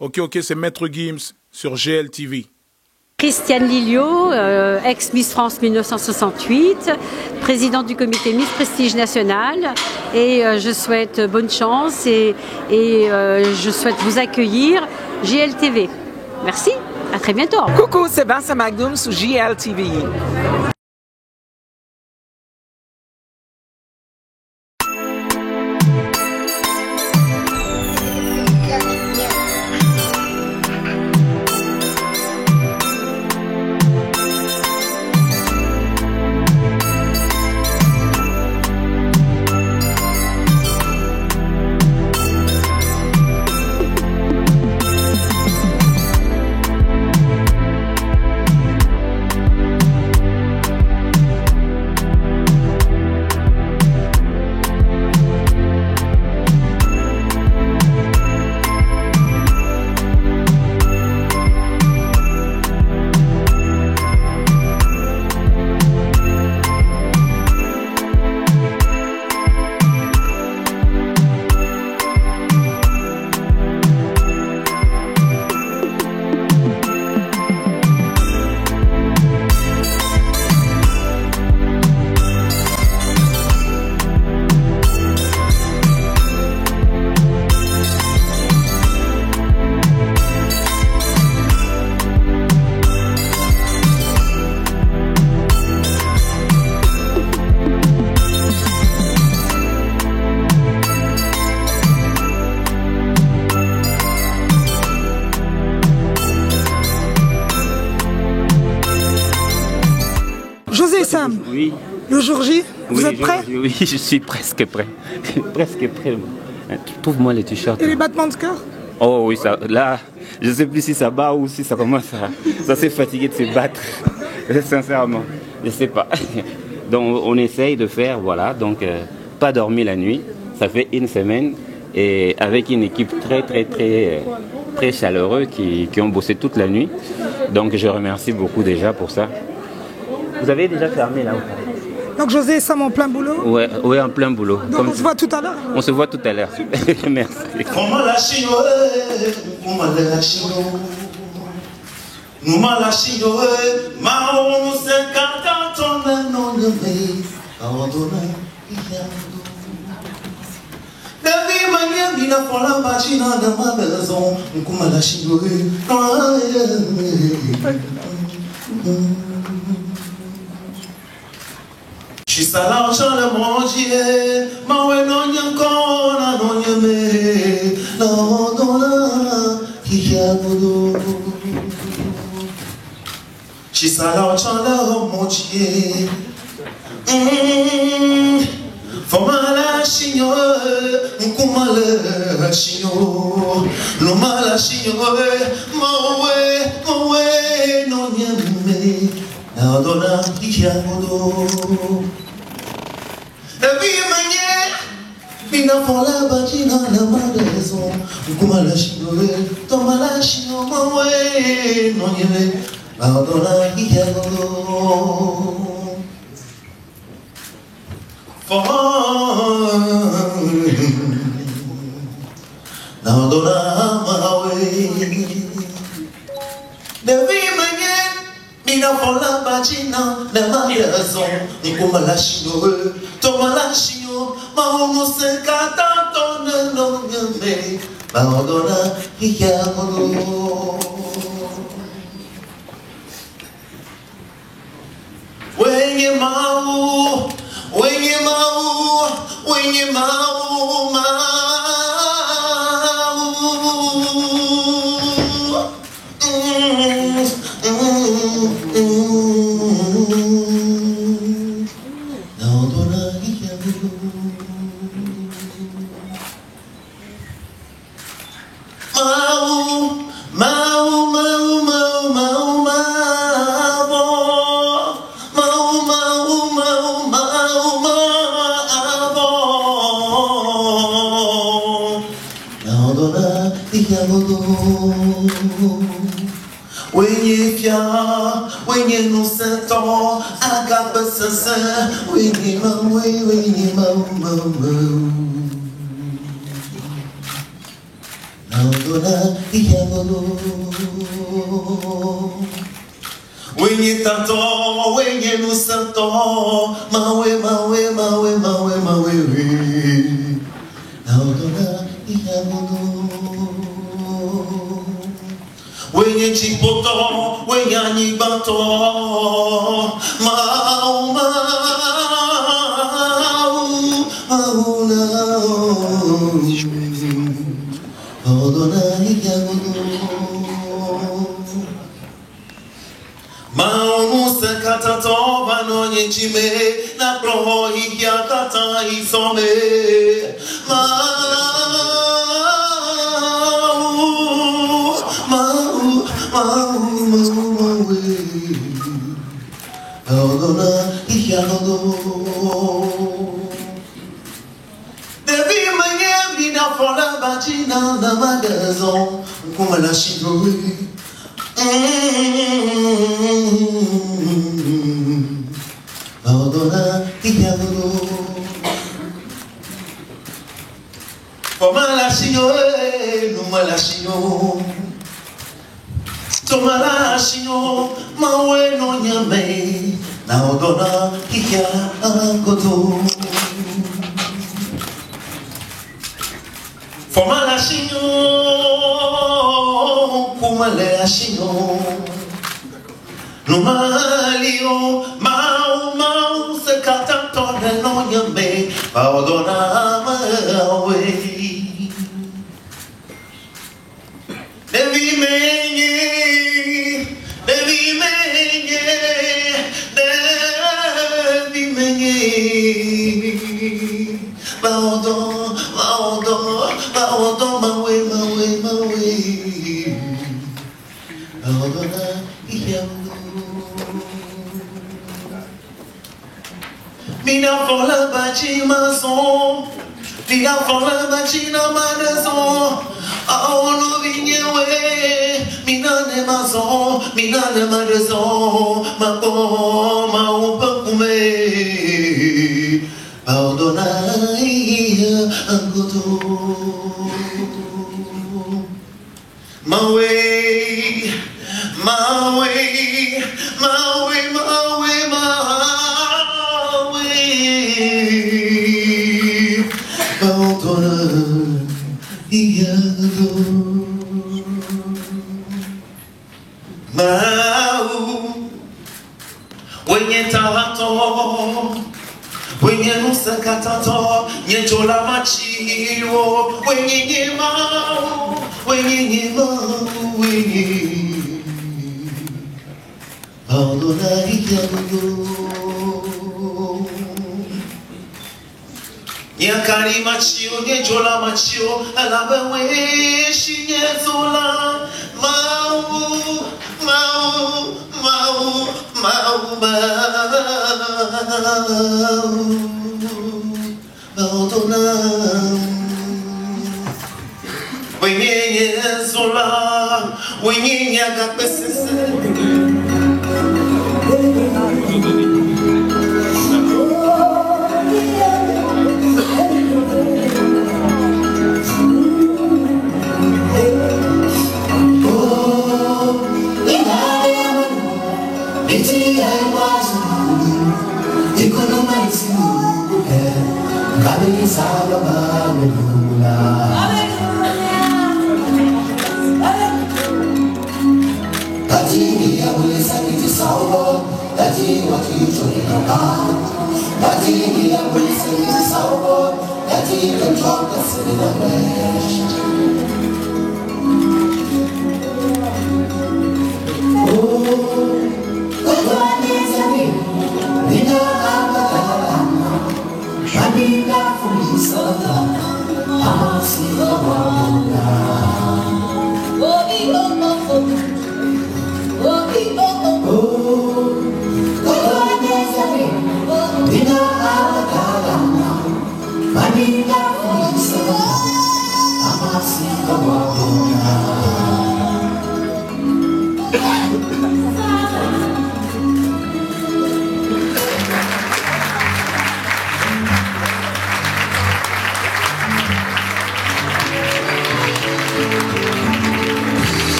Ok, c'est Maître Gims sur GLTV. Christiane Lilliot, ex-Miss France 1968, présidente du comité Miss Prestige National, et je souhaite bonne chance et je souhaite vous accueillir GLTV. Merci, à très bientôt. Coucou, c'est Vincent Magdoum sur GLTV. José et Sam, oui. Le jour J, vous êtes prêts? Oui, je suis presque prêt. Presque prêt. Trouve-moi les t-shirts. Et les battements de cœur? Oh oui, ça, là, je ne sais plus si ça bat ou si ça commence à... Ça s'est fatigué de se battre. Sincèrement, je ne sais pas. Donc on essaye de faire, voilà, donc pas dormir la nuit. Ça fait une semaine et avec une équipe très chaleureuse qui ont bossé toute la nuit. Donc je remercie beaucoup déjà pour ça. Vous avez déjà fermé là? Donc José et Sam en plein boulot? Ouais, en plein boulot. Donc on se voit tout à l'heure? On se voit tout à l'heure. Merci. Chisala chale monjie, mawe nonya kona nonya me, no dona kiyamudo. Chisala chale monjie, fomala shinyo, nkumala shinyo, lumala shinyo, mawe nonya me, no dona kiyamudo. Bina fola bajina na madezo Nkumala shinowe Tomala shino mawe Nonyele Adona hiyano Adona mawe Devi manye Bina fola bajina na madezo Nkumala shinowe Tomala shino Mahomo se kata tone no nyame Mahodona hiyamono Wenye mau Wenye no sento agaba sasa wenye mau naodona iyagolo. Wenye tato, wenye nusanto, mawe, mawe, mawe, mawe, mawe, naodona iyagolo. Wenye chipoto, wenye anibato, mau, naodona iyagolo. Maunusa katato vanonye chime na proho hikia kata isome. Naodona iyagolo. Devi manye mina fola bajina na magasin kuma la chidori. Naodona iyagolo. Koma la chino, numa la chino. Toma la chino, mawe no nyame. Naodona iyagolo. Forma la chino, kuma la chino. No malio, mau se catatone no nyame. Naodona mawe. Devi menye, devi menye, devi menye. Naodona, mawe, mawe, mawe. Naodona iyagolo. Mina fola bachi mason, mina fola bachi na madason. Aono vinyewe, mina ne mason, mina ne madason. Mako maupa kume. Naodona iyagolo. Mawe, mawe, mawe, mawe, mawe. Naodona iyagolo. Mau, wenye tahato, wenye nusa katato, nyechola machiro, wenye nyemau, wenye nyemau, wenye. Naodona iyagolo. Nyakari machio, nyechola machio, alabewe shinyezola. Mau, mau, mau, mau, mau. Naodona. Wenye nyezola, wenye nyagapesese.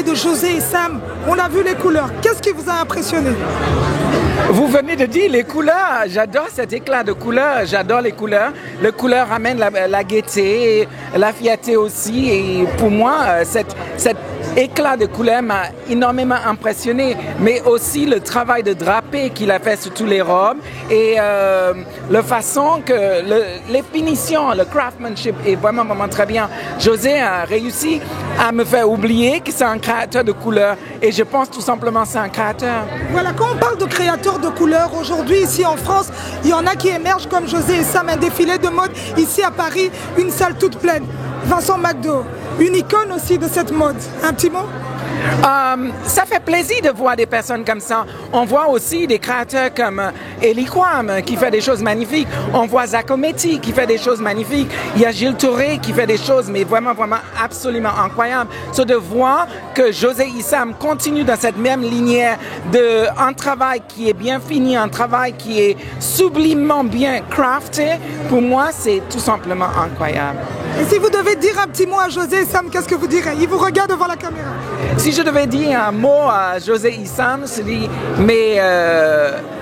défilé de José et Sam. On a vu les couleurs. Qu'est-ce qui vous a impressionné? Vous venez de dire les couleurs. J'adore cet éclat de couleurs. J'adore les couleurs. Les couleurs ramènent la gaieté, la fierté aussi. Et pour moi, cet éclat de couleurs m'a énormément impressionné. Mais aussi le travail de drapé qu'il a fait sur toutes les robes et la façon que les finitions, le craftsmanship est vraiment, vraiment très bien. José a réussi à me faire oublier que c'est un créateur de couleurs. Et je pense tout simplement que c'est un créateur. Voilà, quand on parle de créateurs de couleurs, aujourd'hui ici en France, il y en a qui émergent comme José et Sam, un défilé de mode ici à Paris, une salle toute pleine. Vincent McDo, une icône aussi de cette mode. Un petit mot? Ça fait plaisir de voir des personnes comme ça. On voit aussi des créateurs comme Eli Kwam qui fait des choses magnifiques. On voit Zakometti qui fait des choses magnifiques. Il y a Gilles Touré qui fait des choses mais vraiment, vraiment absolument incroyables. So de voir que José et Sam continue dans cette même lignée un travail qui est bien fini, un travail qui est sublimement bien crafté, pour moi c'est tout simplement incroyable. Et si vous devez dire un petit mot à José et Sam, qu'est-ce que vous direz? Il vous regarde devant la caméra. Si je devais dire un mot à José et Sam, c'est dit, mais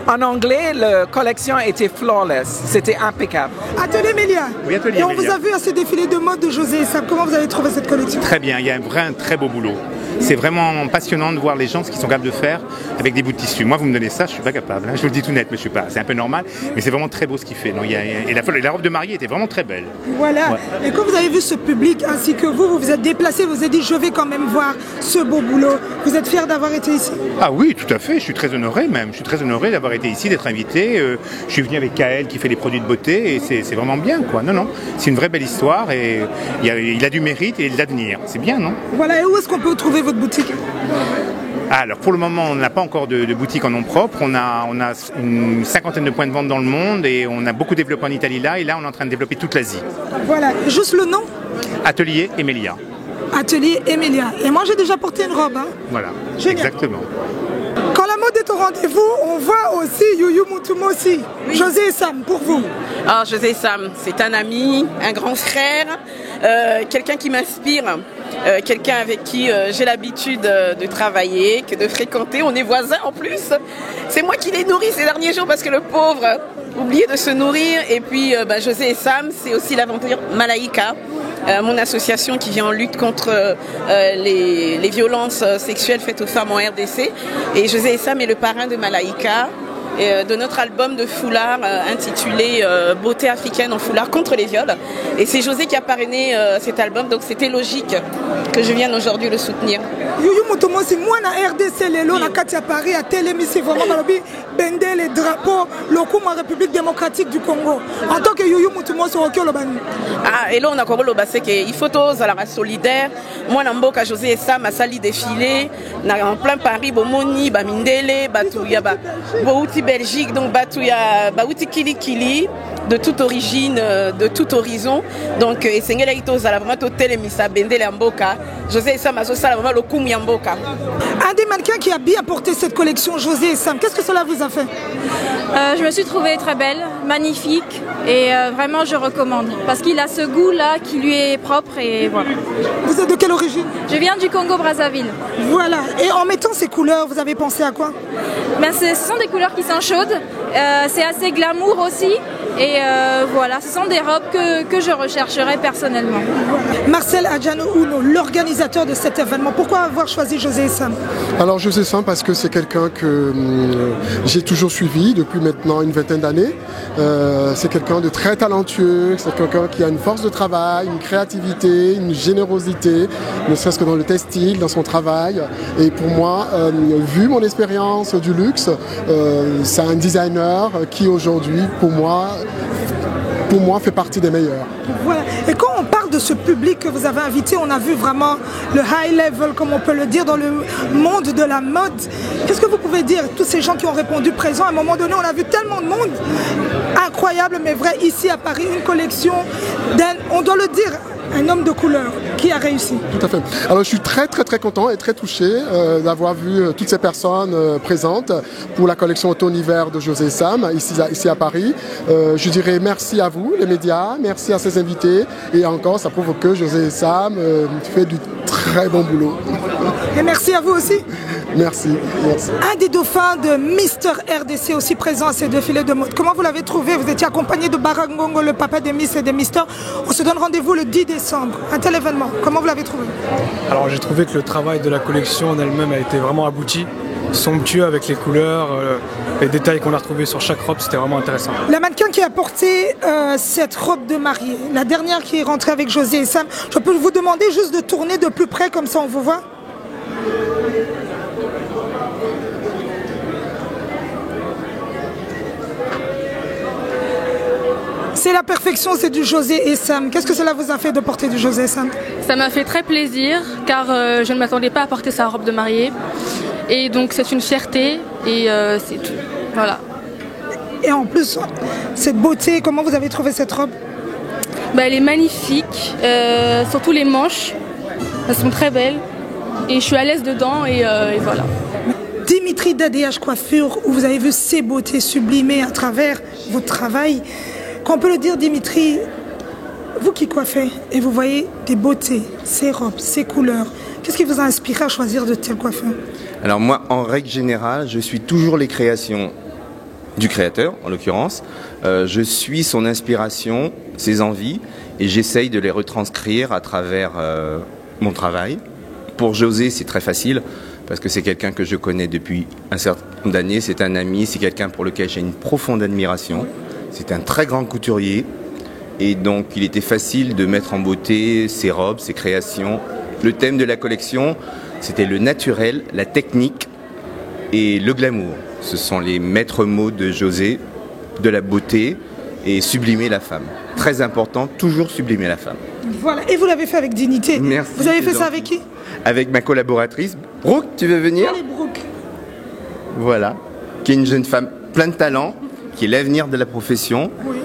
en anglais, la collection était flawless, c'était impeccable. Atelier Mélia. Oui, Atelier Et on Mélia. vous a vu à ce défilé de mode de José et Sam. Comment vous avez trouvé cette collection? Très bien, il y a un très beau boulot. C'est vraiment passionnant de voir les gens ce qu'ils sont capables de faire avec des bouts de tissu. Moi, vous me donnez ça, je suis pas capable. Hein. Je vous le dis tout net, mais je suis pas. C'est un peu normal, mais c'est vraiment très beau ce qu'il fait. Non, et la robe de mariée était vraiment très belle. Voilà. Ouais. Et quand vous avez vu ce public ainsi que vous vous êtes déplacé, vous vous êtes dit je vais quand même voir ce beau boulot. Vous êtes fier d'avoir été ici? Ah oui, tout à fait. Je suis très honoré même. Je suis très honoré d'avoir été ici, d'être invité. Je suis venu avec Kael qui fait les produits de beauté et c'est vraiment bien, quoi. Non, c'est une vraie belle histoire et il a du mérite et de l'avenir. C'est bien, non? Voilà. Et où est-ce qu'on peut trouver votre boutique? Alors pour le moment, on n'a pas encore de boutique en nom propre. On a une 50aine de points de vente dans le monde et on a beaucoup développé en Italie là. Et là, on est en train de développer toute l'Asie. Voilà. Juste le nom? Atelier Emilia. Atelier Emilia. Et moi, j'ai déjà porté une robe. Hein. Voilà. Génial. Exactement. Quand la mode est au rendez-vous, on voit aussi Yuyu Mutumosi. Oui. José et Sam, pour vous. Alors José Sam, c'est un ami, un grand frère, quelqu'un qui m'inspire, quelqu'un avec qui j'ai l'habitude de travailler, de fréquenter. On est voisins en plus. C'est moi qui l'ai nourri ces derniers jours parce que le pauvre oubliait de se nourrir. Et puis José et Sam, c'est aussi l'aventure Malaika. Mon association qui vient en lutte contre les violences sexuelles faites aux femmes en RDC. Et José et Sam est le parrain de Malaika, de notre album de foulard intitulé Beauté africaine en foulard contre les viols. Et c'est José qui a parrainé cet album, donc c'était logique que je vienne aujourd'hui le soutenir. Yuyu Mutumosi, moi na RDC lelo na kati ya Paris à télémission vraiment balobi bende les drapeaux locaux en République démocratique du Congo. En tant que Yuyu Mutumosi okyo lobani. Ah et là on a encore loba c'est que il faut tous à la solidaire. Moi na mboka José et Sam a sali défilé en plein Paris bomoni ba mindele batu ya ba bouti Belgique donc batu ya bauti kili de toute origine, de tout horizon. Donc, Esengela Ito Zala vraiment totele misa bendele mboka. José et Sam a sala vraiment le koum mboka. Un des mannequins qui a bien porté cette collection, José et Sam, qu'est-ce que cela vous a fait? Je me suis trouvée très belle, magnifique et vraiment je recommande parce qu'il a ce goût-là qui lui est propre et voilà. Vous êtes de quelle origine? Je viens du Congo-Brazzaville. Voilà. Et en mettant ces couleurs, vous avez pensé à quoi? Ben, ce sont des couleurs qui sont chaudes, c'est assez glamour aussi et voilà, ce sont des robes que je rechercherai personnellement. Marcel Adjano Uno, l'organisateur de cet événement, pourquoi avoir choisi José et Sam? Alors José et Sam parce que c'est quelqu'un que j'ai toujours suivi depuis maintenant une vingtaine d'années. C'est quelqu'un de très talentueux, c'est quelqu'un qui a une force de travail, une créativité, une générosité, ne serait-ce que dans le textile, dans son travail. Et pour moi, vu mon expérience du luxe, c'est un designer qui aujourd'hui, pour moi, fait partie des meilleurs. Voilà. Et quand on parle de ce public que vous avez invité, on a vu vraiment le high level, comme on peut le dire, dans le monde de la mode. Qu'est-ce que vous pouvez dire, tous ces gens qui ont répondu présent? À un moment donné, on a vu tellement de monde, incroyable mais vrai, ici à Paris, une collection, on doit le dire, un homme de couleur qui a réussi. Tout à fait. Alors je suis très content et très touché d'avoir vu toutes ces personnes présentes pour la collection automne-hiver de José et Sam ici à Paris. Je dirais merci à vous les médias, merci à ces invités et encore ça prouve que José et Sam fait du très bon boulot. Et merci à vous aussi. Merci. Un des dauphins de Mister RDC aussi présent à ces défilés de mode. Comment vous l'avez trouvé? Vous étiez accompagné de Barangongo, le papa des Miss et des Mister. On se donne rendez-vous le 10 décembre. Un tel événement. Comment vous l'avez trouvé? Alors j'ai trouvé que le travail de la collection en elle-même a été vraiment abouti, somptueux avec les couleurs, les détails qu'on a retrouvés sur chaque robe, c'était vraiment intéressant. La mannequin qui a porté cette robe de mariée, la dernière qui est rentrée avec José et Sam, je peux vous demander juste de tourner de plus près comme ça on vous voit? C'est la perfection, c'est du José et Sam. Qu'est-ce que cela vous a fait de porter du José et Sam? Ça m'a fait très plaisir car je ne m'attendais pas à porter sa robe de mariée. Et donc c'est une fierté et c'est tout. Voilà. Et en plus, cette beauté, comment vous avez trouvé cette robe? Elle est magnifique, surtout les manches. Elles sont très belles et je suis à l'aise dedans et voilà. Dimitri d'ADH Coiffure, où vous avez vu ces beautés sublimées à travers votre travail. Qu'on peut le dire, Dimitri, vous qui coiffez et vous voyez des beautés, ces robes, ces couleurs, qu'est-ce qui vous a inspiré à choisir de telles coiffures? Alors moi, en règle générale, je suis toujours les créations du créateur, en l'occurrence. Je suis son inspiration, ses envies, et j'essaye de les retranscrire à travers mon travail. Pour José, c'est très facile, parce que c'est quelqu'un que je connais depuis un certain nombre d'années, c'est un ami, c'est quelqu'un pour lequel j'ai une profonde admiration. C'est un très grand couturier et donc il était facile de mettre en beauté ses robes, ses créations. Le thème de la collection, c'était le naturel, la technique et le glamour. Ce sont les maîtres mots de José, de la beauté et sublimer la femme. Très important, toujours sublimer la femme. Voilà, et vous l'avez fait avec dignité. Merci. Vous avez fait ça avec qui? Avec ma collaboratrice, Brooke, tu veux venir? Allez, Brooke. Voilà, qui est une jeune femme plein de talent, qui est l'avenir de la profession. Oui.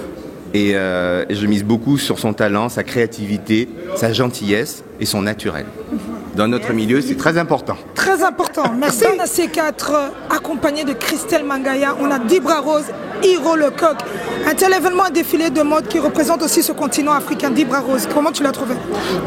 Et je mise beaucoup sur son talent, sa créativité, sa gentillesse et son naturel. Dans notre milieu, c'est très important. Très important. Merci. On a ces quatre accompagnés de Christelle Mangaya. On a Dibra Rose, Hiro Lecoq. Un tel événement, un défilé de mode qui représente aussi ce continent africain. Dibra Rose, comment tu l'as trouvé?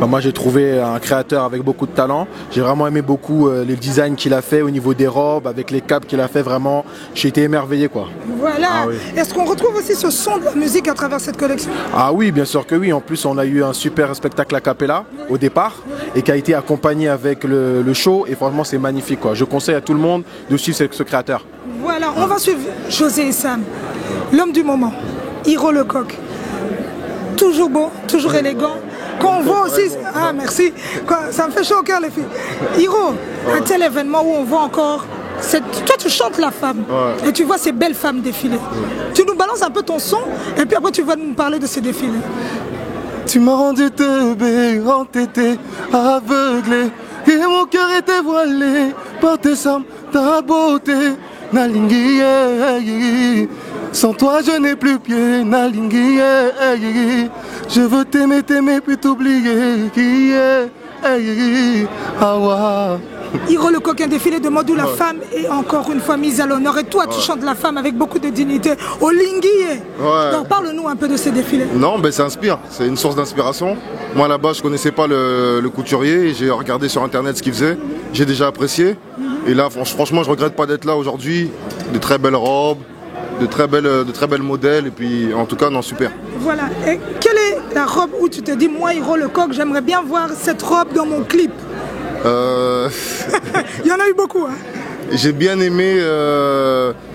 Moi, j'ai trouvé un créateur avec beaucoup de talent. J'ai vraiment aimé beaucoup les designs qu'il a fait au niveau des robes, avec les capes qu'il a fait. Vraiment, j'ai été émerveillé, quoi. Voilà. Ah, oui. Est-ce qu'on retrouve aussi ce son de la musique à travers cette collection? Ah oui, bien sûr que oui. En plus, on a eu un super spectacle a cappella au départ et qui a été accompagné avec le show. Et franchement, c'est magnifique, quoi. Je conseille à tout le monde de suivre ce créateur. Voilà, on va suivre José et Sam, l'homme du moment, Hiro Lecoq. Toujours beau, toujours élégant. Quand on voit aussi... Ah, merci. Ça me fait chaud au cœur, les filles. Hiro, un tel événement où on voit encore... Toi, tu chantes la femme et tu vois ces belles femmes défiler. Tu nous balances un peu ton son et puis après, tu vas nous parler de ces défilés. Tu m'as rendu teubé, entêté, aveuglé, et mon cœur était voilé par tes seins, ta beauté. Nalingi, sans toi je n'ai plus pied. Nalingi, je veux t'aimer, t'aimer puis t'oublier. Hiro Lecoq, un défilé de mode où la femme est encore une fois mise à l'honneur. Et toi, tu chantes la femme avec beaucoup de dignité. Olinguié. Donc parle-nous un peu de ces défilés. Non, ça inspire. C'est une source d'inspiration. Moi, là-bas, je ne connaissais pas le couturier. J'ai regardé sur Internet ce qu'il faisait. J'ai déjà apprécié. Et là, franchement, je ne regrette pas d'être là aujourd'hui. De très belles robes, de très belles modèles. Et puis, en tout cas, non, super. Voilà. Et quelle est la robe où tu te dis, moi, Hiro Lecoq, j'aimerais bien voir cette robe dans mon clip? Il y en a eu beaucoup. Hein. J'ai bien aimé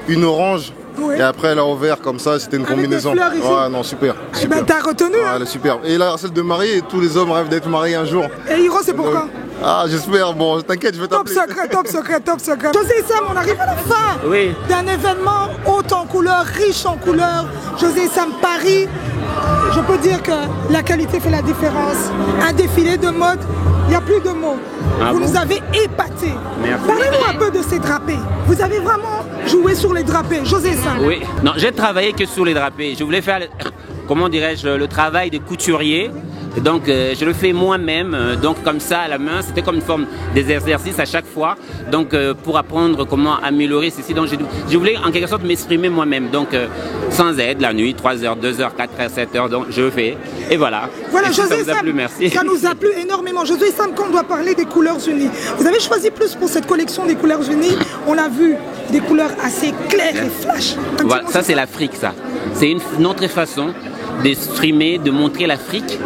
une orange. Oui. Et après elle a ouvert comme ça, c'était une combinaison. Ouais, non, super. Et ben t'as retenu. Ouais, elle est super. Et là, celle de mariée, tous les hommes rêvent d'être mariés un jour. Et Hiro, c'est pourquoi? Ah, j'espère. Bon, t'inquiète, je vais t'appeler. Top secret. José et Sam, on arrive à la fin d'un événement haut en couleurs, riche en couleurs. José et Sam Paris. Je peux dire que la qualité fait la différence. Un défilé de mode, il n'y a plus de mots. Vous nous avez épatés. Parlez-nous un peu de ces drapés. Vous avez vraiment joué sur les drapés, José et Sam. Oui, non, j'ai travaillé que sur les drapés. Je voulais faire, comment dirais-je, le travail de couturier Donc je le fais moi-même, donc comme ça à la main, c'était comme une forme d'exercice à chaque fois, donc pour apprendre comment améliorer ceci. Donc je voulais en quelque sorte m'exprimer moi-même, donc sans aide, la nuit, 3h, 2h, 4h, 7h, donc je le fais, et voilà. Voilà, et José ça vous a plu, merci. Ça nous a plu énormément. José Sam, quand on doit parler des couleurs unies, vous avez choisi plus pour cette collection des couleurs unies, on a vu des couleurs assez claires et flash. Voilà, ça c'est l'Afrique, ça. C'est une autre façon d'exprimer, de montrer l'Afrique.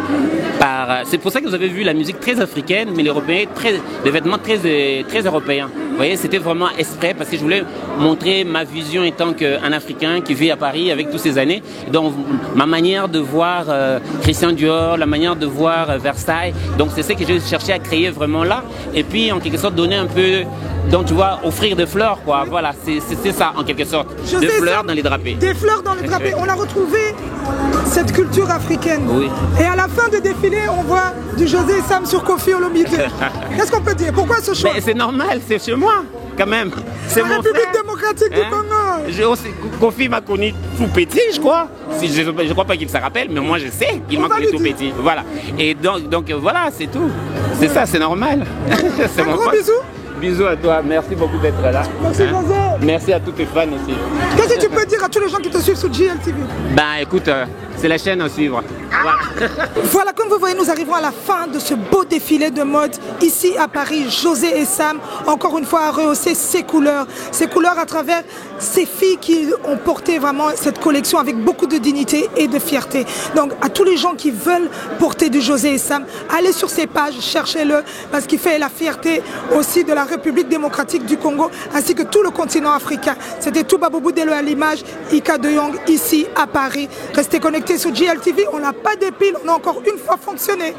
C'est pour ça que vous avez vu la musique très africaine, mais les vêtements très européens. Vous voyez, c'était vraiment exprès parce que je voulais montrer ma vision en tant qu'un Africain qui vit à Paris avec toutes ces années. Et donc, ma manière de voir Christian Dior, la manière de voir Versailles. Donc, c'est ce que j'ai cherché à créer vraiment là. Et puis, en quelque sorte, donner un peu... Donc, tu vois, offrir des fleurs, quoi. Voilà, c'est ça, en quelque sorte. Des fleurs dans les drapés. Des fleurs dans les drapés. On a retrouvé cette culture africaine. Oui. Et à la fin du défilé, on voit du José Sam sur Koffi Olomide. Qu'est-ce qu'on peut dire? Pourquoi ce choix? C'est normal, c'est chez moi, quand même. C'est la République démocratique du Congo. Koffi m'a connu tout petit, je crois. Je ne crois pas qu'il se rappelle, mais moi je sais qu'il m'a connu tout petit. Voilà. Et donc voilà, c'est tout. C'est ça, c'est normal. Un gros bisou. Bisous à toi, merci beaucoup d'être là. Merci José. Merci à tous tes fans aussi. Qu'est-ce que tu peux dire à tous les gens qui te suivent sur GLTV? Ben écoute, c'est la chaîne à suivre. Voilà. Voilà, comme vous voyez, nous arrivons à la fin de ce beau défilé de mode ici à Paris. José et Sam, encore une fois, a rehaussé ses couleurs à travers ces filles qui ont porté vraiment cette collection avec beaucoup de dignité et de fierté. Donc, à tous les gens qui veulent porter du José et Sam, allez sur ces pages, cherchez-le, parce qu'il fait la fierté aussi de la République démocratique du Congo, ainsi que tout le continent africain. C'était Touba Boubou Delo à l'image, Ika de Jong, ici à Paris. Restez connectés sur GLTV, on n'a pas de pile, on a encore une fois fonctionné.